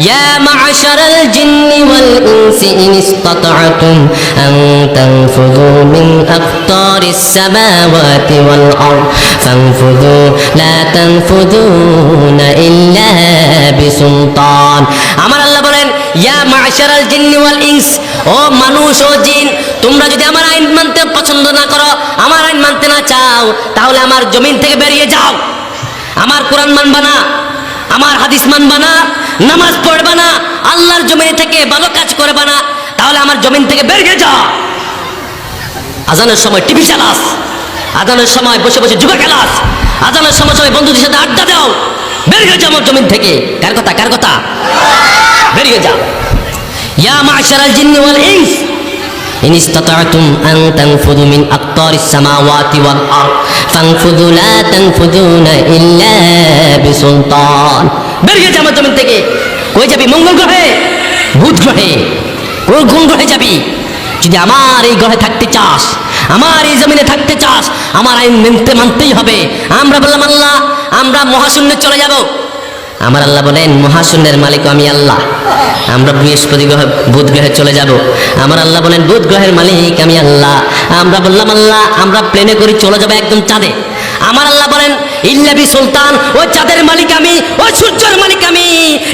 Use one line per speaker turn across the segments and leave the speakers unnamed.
ইয়া মা'শারাল জিন্নি ওয়াল ইনসি in ইসতাতা'তুম আন তানফুযু মিন আকতারিস সামাওয়াতি ওয়াল আরদ ফানফুযু লা তানফুযুনা ইল্লা বিসুলতান। আমার আল্লাহ বলেন, ইয়া মা'শারাল জিন্নি ওয়াল ইনস, ও মানুষ ও জিন, তোমরা যদি আমার আইন মানতে পছন্দ না করো, আমার আইন মানতে না চাও, তাহলে আমার জমিন থেকে বেরিয়ে যাও। আমার কোরআন মানবা না, আমার হাদিস মানবা না, নামাজ পড়বা না, আল্লাহর জমিন থেকে ভালো কাজ করবা না, তাহলে আমার জমিন থেকে বেরিয়ে যাও। আজানের সময় টিভি চালাস, আজানের সময় বসে বসে জুয়া খেলাস, আজানের সময় সবাই বন্ধুদের সাথে আড্ডা দাও, বেরিয়ে যাও আমার জমিন থেকে। কার কথা? কার কথা? বেরিয়ে যাও। ইয়া মা'শারাল জিন্নি ওয়াল ইনস ইন ইসতাতা'তুম আন তানফুযু মিন আকতারিস সামাওয়াতি ওয়াল আরদ ফানফুযু লা তানফুযুনা ইল্লা বিসুলতান। বেরিয়ে যা আমার জমিন থেকে। কই যাবি? মঙ্গল গ্রহে, বুধ গ্রহে, কোন গ্রহে যাবি? যদি আমার এই গ্রহে থাকতে চাস, আমার এই জমিনে থাকতে চাস, আমার আইন মানতেই হবে। আমরা বললাম আল্লাহ, আমরা মহাশূন্যে চলে যাব। আমার আল্লাহ বলেন, মহাশূন্যের মালিক আমি আল্লাহ, আমরা বৃহস্পতি গ্রহে, বুধ গ্রহে চলে যাব। আমার আল্লাহ বলেন, বুধ গ্রহের মালিক আমি আল্লাহ। আমরা বললাম আল্লাহ, আমরা প্লেনে করে চলে যাবো একদম চাঁদে। আমার আল্লাহ বলেন, ইল্লা বিসুলতান, ওই চাঁদের মালিক আমি, ওই সূর্যের মালিক আমি,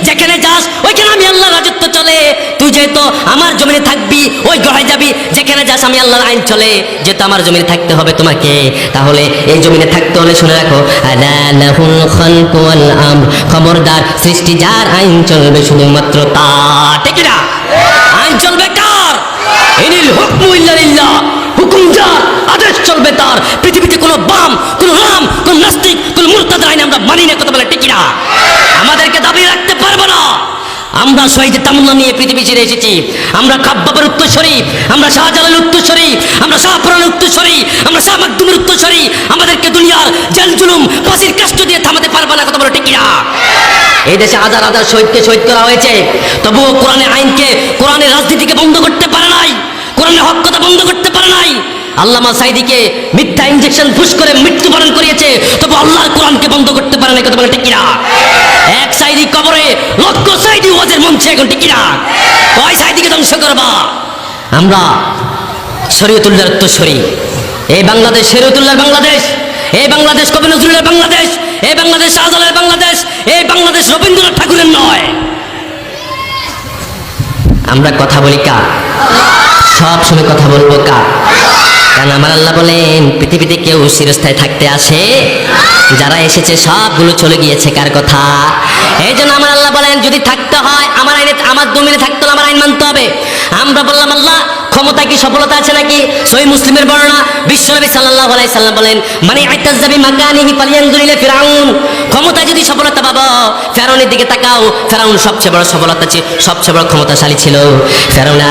যেখানে যাস ওইখানে আমি আল্লাহর রাজত্ব চলে। তুই যেহেতু আমার জমিনে থাকবি, ওই গ্রহে যাবি, যেখানে যাস আমি আল্লাহর আইন চলে। যেহেতু আমার জমিনে থাকতে হবে তোমাকে, তাহলে এই জমিনে থাকতে হলে শুনে রাখো, আলা লাহুল খালকু ওয়াল আমর, খবরদার, সৃষ্টি যার, আইন চলবে শুধুমাত্র তার। ঠিক না? আইন চলবে কার? ইনিল হুকমু ইল্লা লিল্লাহ, হুকুম যার, আদেশ চলবে তার। পৃথিবীতে কোনো বাম, কোনো রাম, কোনো নাস্তিক, কোনো মুরতাদের আইন আমরা মানি না। কথা বলে ঠিক না? আমাদেরকে দাবি রাখতে পারবো না। আমরা শহীদের তামান্না নিয়ে পৃথিবী ছেড়ে এসেছি। আমরা খাব্বাবের উত্তরসূরি, আমরা শাহজালালের উত্তরসূরি, আমরা শাহপুরানের উত্তরসূরি, আমরা শাহ মাকদুমের উত্তরসূরি। আমাদেরকে দুনিয়ার জেল জুলুম, ফাঁসির কষ্ট দিয়ে থামাতে পারবে না। কথা বলে ঠিক না? এই দেশে হাজার হাজার শহীদকে শহীদ করা হয়েছে, তবুও কোরআনের আইনকে, কোরআনের রাজনীতিকে বন্ধ করতে পারে নাই, কোরআনের হক কথা বন্ধ করতে পারে নাই। আল্লামা সাইদিকে মিথ্যা ইনজেকশন ফুস করে মৃত্যুবরণ করিয়েছে, তবু আল্লাহর কোরআনকে বন্ধ করতে পারে না। কথা বলে ঠিক না? এক সাইদি কবরে, লক্ষ সাইদি ওয়াজের মঞ্চে, এখন ঠিক না? কয় সাইদিকে ধ্বংস করবা? আমরা শরীয়তুল্লাহর উত্তরসূরি। এই বাংলাদেশ শরীয়তুল্লাহর বাংলাদেশ, এই বাংলাদেশ কবি নজরুলের বাংলাদেশ, এই বাংলাদেশ শাহজালালের বাংলাদেশ, এই বাংলাদেশ রবীন্দ্রনাথ ঠাকুরের নয়। আমরা কথা বলি কার? সব সময় কথা বলবো কার? কারণ আমার আল্লাহ বলেন, পৃথিবীতে কেউ চিরস্থায়ী থাকতে আসে, যারা এসেছে সবগুলো চলে গিয়েছে। কার কথা? এই জন্য আমার আল্লাহ বলেন, যদি থাকতে হয় আমার আইনে, আমার জমিনে থাকতে হলে আমার আইন মানতে হবে। আমরা বললাম আল্লাহ, ক্ষমতা কি সফলতা আছে নাকি? সহিহ মুসলিমের বর্ণনা, বিশ্বনবী সাল্লাল্লাহু আলাইহি সাল্লাম বলেন, মানে আইতাযাবি মাকানিহি ফালিয়ানজুর ইলা ফিরাউন, ক্ষমতা যদি সফলতা পাবো, ফেরাউনের দিকে তাকাও। ফেরাউন সবচেয়ে বড় সফলতা ছিল, সবচেয়ে বড় ক্ষমতাশালী ছিল। ফেরাউনের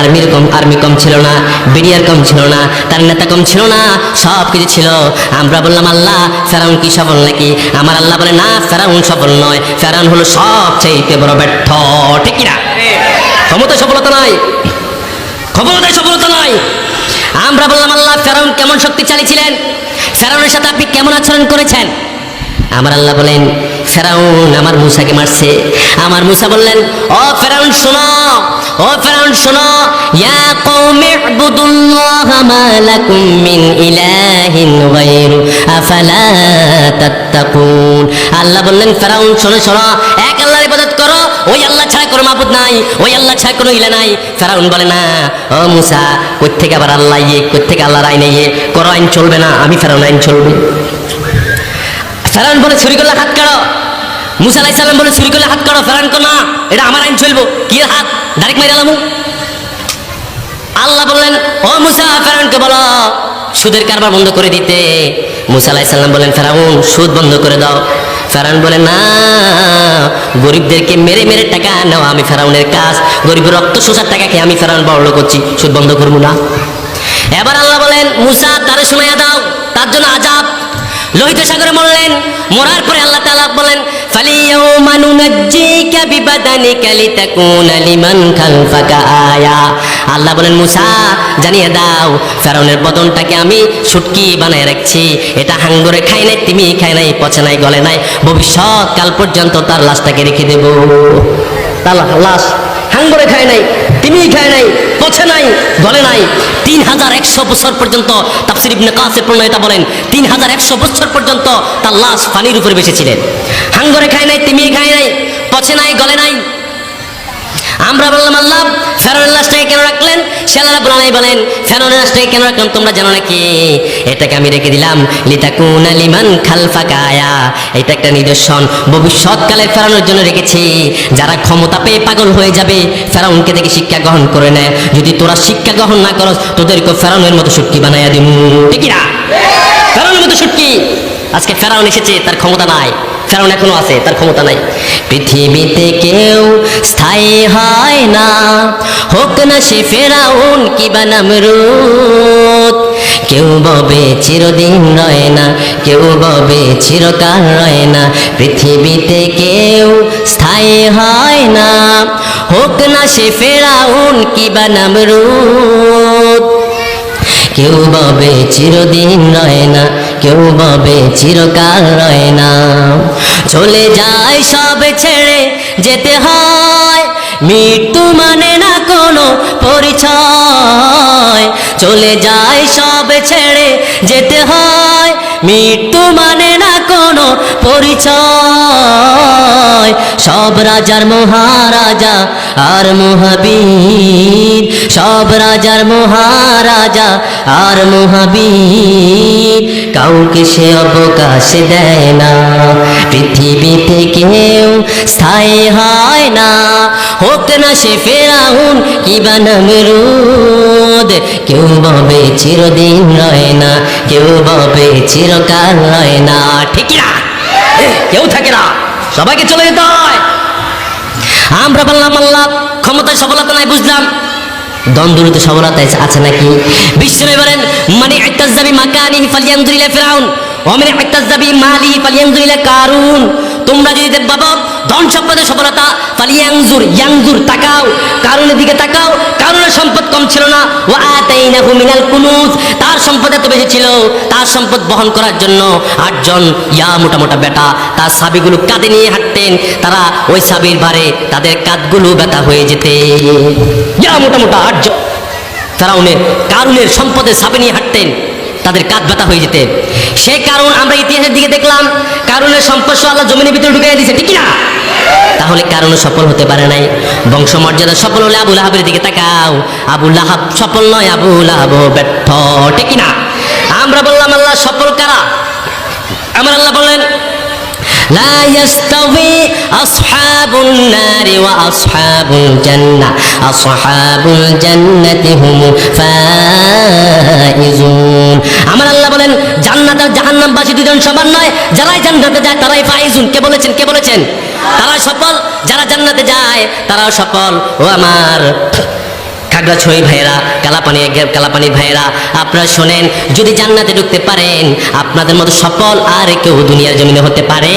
আর্মি কম ছিল না, বিডিআর কম ছিল না, তার নেতা কম ছিল না, সব কিছু ছিল। আমরা বললাম আল্লাহ, ফেরাউন কি সফল নাকি? আমার আল্লাহ বলে, না, ফেরাউন সফল নয়, ফেরাউন হলো সবচেয়ে বড় ব্যর্থ। ঠিক না? ক্ষমতা সফলতা নাই, ক্ষমতায় সফলতা নাই। আমরা বললাম আল্লাহ, ফেরাউন কেমন শক্তিশালী ছিলেন? ফেরাউনের সাথে আপনি কেমন আচরণ করেছেন? আমার আল্লাহ বলেন, ফেরাউন আমার মূসাকে মারছে। আমার মূসা বললেন, ও ফেরাউন শোনো, ও ফেরাউন শোনো, ইয়া কওমি ইবুদুল্লাহা মা লাকুম মিন ইলাহিন গায়রু আফালা তাত্তাকুন। আল্লাহ বললেন, ফেরাউন শোনো শোনো, এক আল্লাহর ইবাদত করো, ওই আল্লাহ ছাড়া কোনো মাবুদ নাই, ওই আল্লাহ ছাড়া কোনো ইলা নাই। ফেরাউন বলে, না ও মূসা, কই থেকে আবার আল্লাহ কই থেকে আল্লাহর আইন করো, আইন চলবে না, আমি ফেরাউন আইন চলবে। ফেরাউন বলে, ছুরি করলে হাত কাড়ো। মুসা আলাইহিস সালাম বলে, ছুরি করলে হাত কাড়ো। ফেরাউন কো, না, এটা আমার আইন চলবো। কি হাত? ডাইরেক্ট মাইরা লামু। আল্লাহ বললেন, ও মুসা, ফেরাউনকে বলো সুদের কারবার বন্ধ করে দিতে। মুসা আলাইহিস সালাম বলেন, ফেরাউন সুদ বন্ধ করে দাও। ফেরাউন বলে, না, গরিবদেরকে মেরে মেরে টাকা নেওয়া আমি ফেরাউনের কাজ, গরিবের রক্ত শোষার টাকা খেয়ে আমি ফেরাউন বড় করছি, সুদ বন্ধ করবো না। এবার আল্লাহ বলেন, মুসা তারে শোনাইয়া দাও, তার জন্য আযাব। লোহিত সাগরে মরলেন। মরার পরে আল্লাহ তাআলা বলেন, ফালিয়াউমা নুনাজ্জিকা বিবাদানিকা লিতাকুনা লিমান খালফাকা আয়া। আল্লাহ বলেন, মুসা জানিয়ে দাও, ফেরাউনের বদনটাকে আমি শুটকি বানায় রাখছি, এটা হাঙ্গরে খাই নাই, তিমি খাই নাই, পচে নাই, গলে নাই, ভবিষ্যৎ কাল পর্যন্ত তার লাশটাকে রেখে দেব। তার লাশ হাঙ্গরে খায় নাই, তিনি খায় নাই, পচে নাই, গলে নাই। 3100 বছর পর্যন্ত তাফসীর ইবনে কাসির প্রণয়তা বলেন 3100 বছর পর্যন্ত তার লাশ পানির উপরে ভেসেছিলেন। হাঙ্গরে খায় নাই, তিনি খায় নাই, পচে নাই, গলে নাই। আমরা বললাম আল্লাহ ফেরাউনের লাশটাকে কেন রাখলেন? সে আল্লাহ রাব্বুল আলামিন বলেন ফেরাউনের লাশটাকে কেন রাখলাম তোমরা জানো নাকি? এটাকে আমি রেখে দিলাম লিতাকুনা লিমান খালফাকা আয়া, এটা একটা নিদর্শন ভবিষ্যৎকালে ফেরাউনের জন্য রেখেছি। যারা ক্ষমতা পেয়ে পাগল হয়ে যাবে ফেরাউনকে দেখে শিক্ষা গ্রহণ করে নেয়, যদি তোরা শিক্ষা গ্রহণ না করস তোদেরকে ফেরাউনের মতো শুটকি বানাইয়া দিমু। ঠিক না? ফেরাউনের মতো শুটকি। আজকে ফেরাউন এসেছে, তার ক্ষমতা নাই। ফেরাউন এখনো আছে, তার ক্ষমতা নাই। পৃথিবীতে কেউ স্থায়ী হয় না, হোক না সে ফেরাউন কিবা নমরুদ। কেউ ববে চিরদিন রয় না, কেউ ববে চিরকাল রয় না। পৃথিবীতে কেউ স্থায়ী হয় না, হোক না সে ফেরাউন কিবা নমরুদ। কেউ ববে চিরদিন রয় না, কেউ ববে চিরকাল রয় না। চলে যায় সব ছেড়ে যেতে হয়, মৃত্যু মানে না কোনো পরিচয়। চলে যায় সব ছেড়ে যেতে হয়, মৃত্যু মানে না কোনো পরিচয়। সব রাজার মহারাজা আর মহাবীর, সব রাজার মহারাজা আর মহাবীর, কাউকে সে অবকাশ দেয় না। পৃথিবীতে কেউ স্থায়ী হয় না, হোক না সে ফেরাউন কিবা নমরুদ। কেউ ববে চিরদিন রয় না, কেউ ববে চিরকাল রয় না। ঠিক না? কেউ থাকে না, সবাইকে চলে যেতে হয়। আমরা বললাম আল্লাহ ক্ষমতায় সফলতা নাই, বুঝলাম দ্বন্দ্বতে সফলতা আছে নাকি? বিশ্বনবী বলেন মানে ইত্তাযাবি মাকানিহি ফালইয়ানজুর ইলা ফিরাউন ওয়া মানে ইত্তাযাবি মালিহি ফালইয়ানজুর ইলা কারুন। তোমরা যদি দেখবা ধন সম্পদে সফলতা, ফালইয়ানজুর ইয়ানজুর তাকাও, কারুনের দিকে তাকাও। কারুনের সম্পদ কম ছিল না, ওয়া আতাইনাহু মিনাল কুনুজ, তার সম্পদ এত বেশি ছিল, তার সম্পদ বহন করার জন্য 8 জন মোটা মোটা বেটা তার সাবিগুলো কাঁধে নিয়ে হাঁটতেন। তারা ওই সাবির ভারে তাদের কাঁধগুলো ব্যথা হয়ে যেতে। মোটা মোটা 8 জন কারুনের সম্পদের সাবি নিয়ে হাঁটতেন, তাদের কাঁধ ব্যথা হয়ে যেতে। সে কারণ আমরা ইতিহাসের দিকে দেখলাম কারণের সম্পদ আল্লাহ জমিনের ভিতরে ঢুকিয়ে দিয়েছে। ঠিক না? তাহলে কারণ সফল হতে পারে নাই। বংশমর্যাদা সফল হলে আবু লাহাবের দিকে তাকাও, আবু লাহাব সফল নয়, আবু লাহাব ব্যর্থ। ঠিক না? আমরা বললাম আল্লাহ সফল কারা? আমার আল্লাহ বললেন লা ইয়াস্তাওয়ি আসহাবুন নারি ওয়া আসহাবুল জান্নাহ, আসহাবুল জান্নাতি হুমুল ফাইজুন। আমার আল্লাহ বলেন জান্নাত আর জাহান্নামবাসী দুজন সমান নয়, যারাই জান্নাতে যায় তারাই ফাইজুন। কে বলেছেন? কে বলেছেন? তারাই সফল, যারা জান্নাতে যায় তারাও সফল। ও আমার খাগড়াছড়ি ভাইয়েরা, কালাপানির ভাইয়েরা, আপনারা শোনেন, যদি জান্নাতে ঢুকতে পারেন আপনাদের মতো সফল আর কেউ দুনিয়ার জমিনে হতে পারে